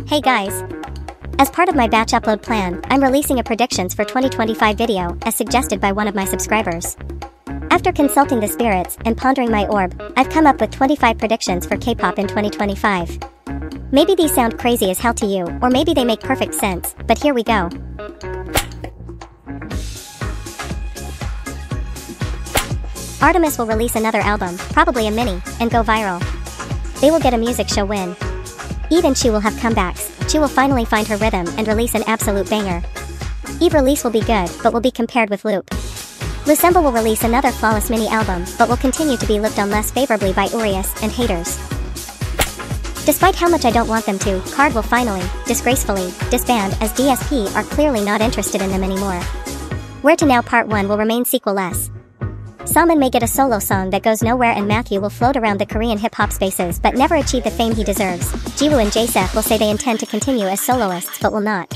Hey guys! As part of my batch upload plan, I'm releasing a predictions for 2025 video as suggested by one of my subscribers. After consulting the spirits and pondering my orb, I've come up with 25 predictions for K-pop in 2025. Maybe these sound crazy as hell to you, or maybe they make perfect sense, but here we go. Artemis will release another album, probably a mini, and go viral. They will get a music show win. Eve and Chi will have comebacks. Chi will finally find her rhythm and release an absolute banger. Eve release will be good, but will be compared with Loop. Lusemba will release another flawless mini album, but will continue to be looked on less favorably by Urias and haters. Despite how much I don't want them to, Card will finally, disgracefully, disband as DSP are clearly not interested in them anymore. Where to Now Part 1 will remain sequel-less. Salmon may get a solo song that goes nowhere and Matthew will float around the Korean hip-hop spaces but never achieve the fame he deserves. Jiwoo and Jaesef will say they intend to continue as soloists but will not.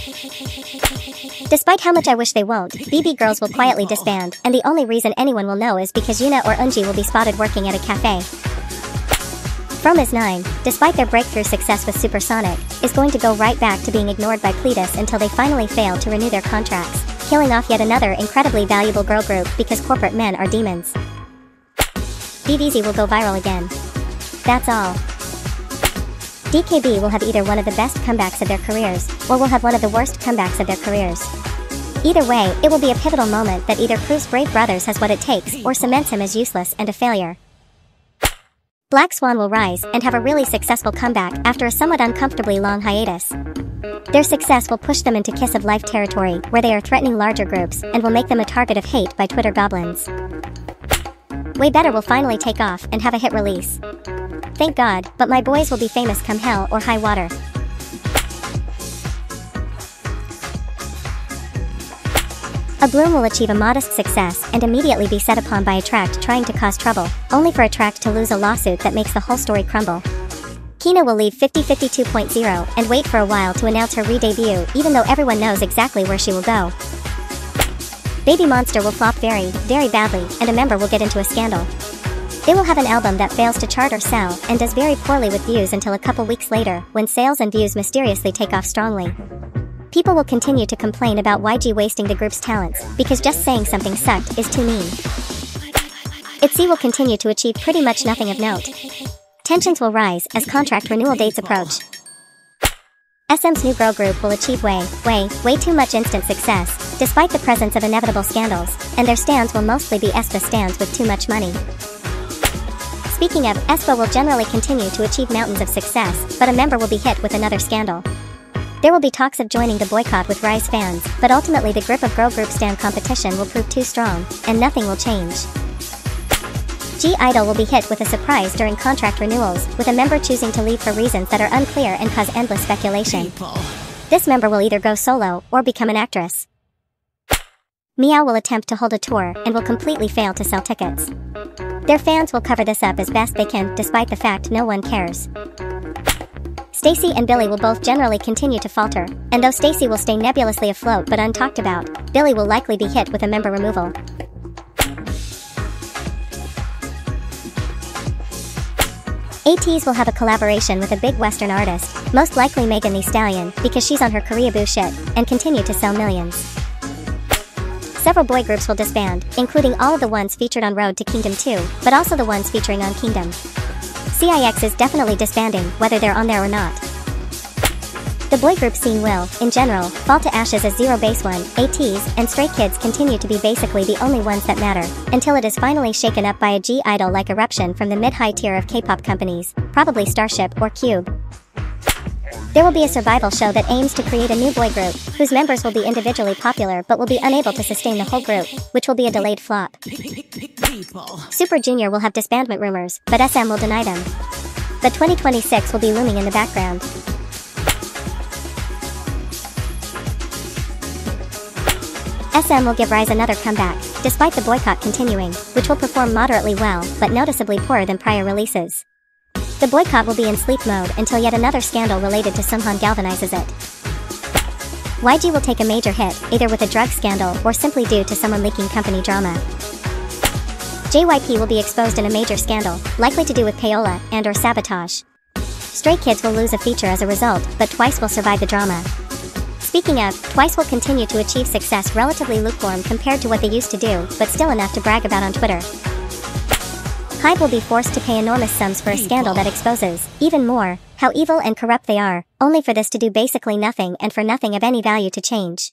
Despite how much I wish they won't, BB Girls will quietly disband, and the only reason anyone will know is because Yuna or Eunji will be spotted working at a cafe. From is 9, despite their breakthrough success with Supersonic, is going to go right back to being ignored by Cletus until they finally fail to renew their contracts, killing off yet another incredibly valuable girl group because corporate men are demons. BVZ will go viral again. That's all. DKB will have either one of the best comebacks of their careers, or will have one of the worst comebacks of their careers. Either way, it will be a pivotal moment that either proves Brave Brothers has what it takes or cements him as useless and a failure. Black Swan will rise and have a really successful comeback after a somewhat uncomfortably long hiatus. Their success will push them into Kiss of Life territory where they are threatening larger groups and will make them a target of hate by Twitter goblins. Way Better will finally take off and have a hit release. Thank God, but my boys will be famous come hell or high water. A Bloom will achieve a modest success and immediately be set upon by Attract trying to cause trouble, only for Attract to lose a lawsuit that makes the whole story crumble. Kina will leave 5052.0 and wait for a while to announce her re-debut even though everyone knows exactly where she will go. Baby Monster will flop very, very badly and a member will get into a scandal. They will have an album that fails to chart or sell and does very poorly with views until a couple weeks later when sales and views mysteriously take off strongly. People will continue to complain about YG wasting the group's talents because just saying something sucked is too mean. ITZY will continue to achieve pretty much nothing of note. Tensions will rise as contract renewal dates approach. SM's new girl group will achieve way too much instant success, despite the presence of inevitable scandals, and their stans will mostly be aespa stans with too much money. Speaking of, aespa will generally continue to achieve mountains of success, but a member will be hit with another scandal. There will be talks of joining the boycott with Rise fans, but ultimately the grip of girl group stan competition will prove too strong, and nothing will change. G-Idol will be hit with a surprise during contract renewals, with a member choosing to leave for reasons that are unclear and cause endless speculation. This member will either go solo, or become an actress. Meow will attempt to hold a tour, and will completely fail to sell tickets. Their fans will cover this up as best they can, despite the fact no one cares. Stacy and Billy will both generally continue to falter, and though Stacy will stay nebulously afloat but untalked about, Billy will likely be hit with a member removal. ATEEZ will have a collaboration with a big Western artist, most likely Megan Thee Stallion, because she's on her Koreaboo shit, and continue to sell millions. Several boy groups will disband, including all of the ones featured on Road to Kingdom 2, but also the ones featuring on Kingdom. CIX is definitely disbanding, whether they're on there or not. The boy group scene will, in general, fall to ashes as Zero Base One, ATEEZ, and Stray Kids continue to be basically the only ones that matter, until it is finally shaken up by a G-Idol-like eruption from the mid-high tier of K-pop companies, probably Starship or Cube. There will be a survival show that aims to create a new boy group, whose members will be individually popular but will be unable to sustain the whole group, which will be a delayed flop. Super Junior will have disbandment rumors, but SM will deny them. But 2026 will be looming in the background. SM will give Rise another comeback, despite the boycott continuing, which will perform moderately well, but noticeably poorer than prior releases. The boycott will be in sleep mode until yet another scandal related to Sunghan galvanizes it. YG will take a major hit, either with a drug scandal or simply due to someone leaking company drama. JYP will be exposed in a major scandal, likely to do with payola and/or sabotage. Stray Kids will lose a feature as a result, but Twice will survive the drama. Speaking of, Twice will continue to achieve success relatively lukewarm compared to what they used to do, but still enough to brag about on Twitter. HYBE will be forced to pay enormous sums for a scandal that exposes, even more, how evil and corrupt they are, only for this to do basically nothing and for nothing of any value to change.